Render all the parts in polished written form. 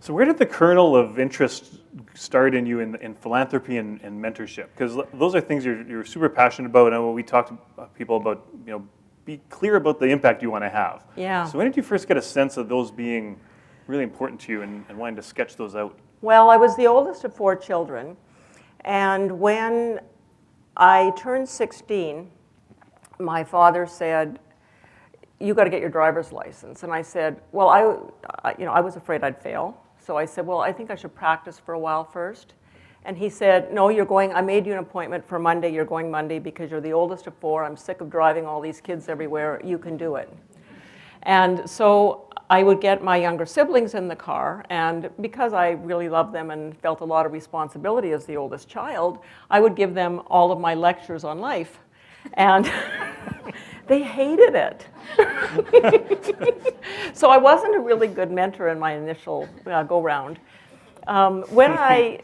So where did the kernel of interest start in you in philanthropy and mentorship? Because those are things you're super passionate about, and when we talk to people about, be clear about the impact you want to have. Yeah. So when did you first get a sense of those being really important to you and wanting to sketch those out? Well, I was the oldest of 4 children, and when I turned 16, my father said, "You got to get your driver's license." And I said, well, I was afraid I'd fail. So I said, well, I think I should practice for a while first. And he said, no, you're going, I made you an appointment for Monday. You're going Monday because you're the oldest of 4. I'm sick of driving all these kids everywhere. You can do it. And so I would get my younger siblings in the car, and because I really loved them and felt a lot of responsibility as the oldest child, I would give them all of my lectures on life. And they hated it. So I wasn't a really good mentor in my initial go-round. When I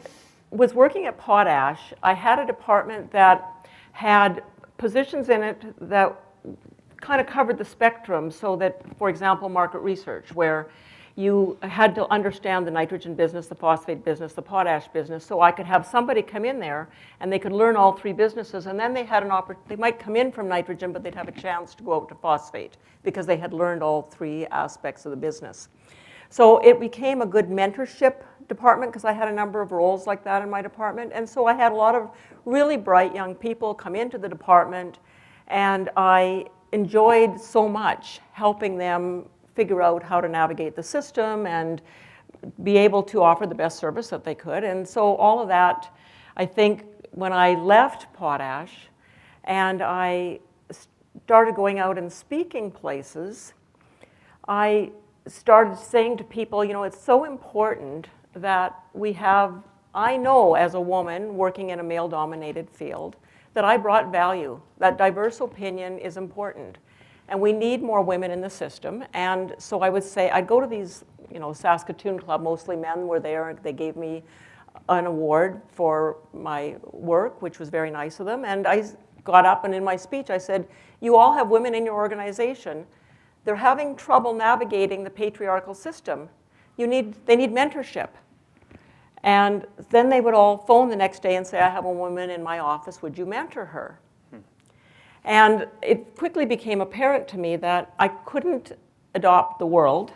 was working at Potash, I had a department that had positions in it that kind of covered the spectrum, so that, for example, market research, where you had to understand the nitrogen business, the phosphate business, the potash business, so I could have somebody come in there and they could learn all 3 businesses, and then they had they might come in from nitrogen, but they'd have a chance to go out to phosphate because they had learned all 3 aspects of the business. So it became a good mentorship department because I had a number of roles like that in my department, and so I had a lot of really bright young people come into the department, and I enjoyed so much helping them figure out how to navigate the system and be able to offer the best service that they could. And so all of that, I think, when I left Potash and I started going out and speaking places, I started saying to people, it's so important that we have, I know as a woman working in a male-dominated field, that I brought value, that diverse opinion is important. And we need more women in the system. And so I would say, I'd go to these, Saskatoon Club, mostly men were there. They gave me an award for my work, which was very nice of them. And I got up, and in my speech I said, you all have women in your organization. They're having trouble navigating the patriarchal system. They need mentorship. And then they would all phone the next day and say, I have a woman in my office, would you mentor her? And it quickly became apparent to me that I couldn't adopt the world.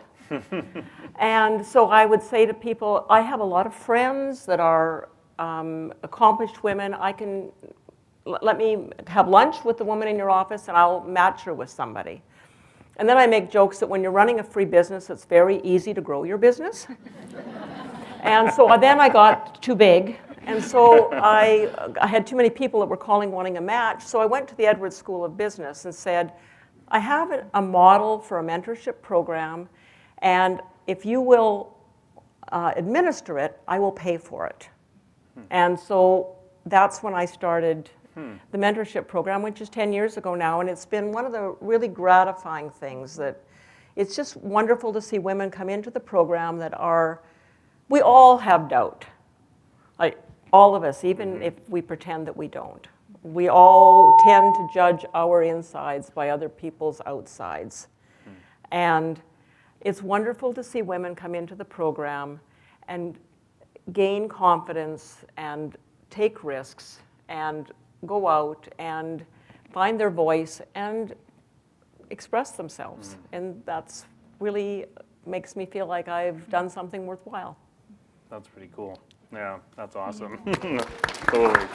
And so I would say to people, I have a lot of friends that are accomplished women. Let me have lunch with the woman in your office and I'll match her with somebody. And then I make jokes that when you're running a free business, it's very easy to grow your business. And so then I got too big. And so I had too many people that were calling wanting a match. So I went to the Edwards School of Business and said, I have a model for a mentorship program, and if you will administer it, I will pay for it. And so that's when I started the mentorship program, which is 10 years ago now, and it's been one of the really gratifying things that it's just wonderful to see women come into the program that we all have doubt. Like, all of us, even if we pretend that we don't. We all tend to judge our insides by other people's outsides. And it's wonderful to see women come into the program and gain confidence and take risks and go out and find their voice and express themselves. And that's really makes me feel like I've done something worthwhile. That's pretty cool. Yeah, that's awesome. Totally.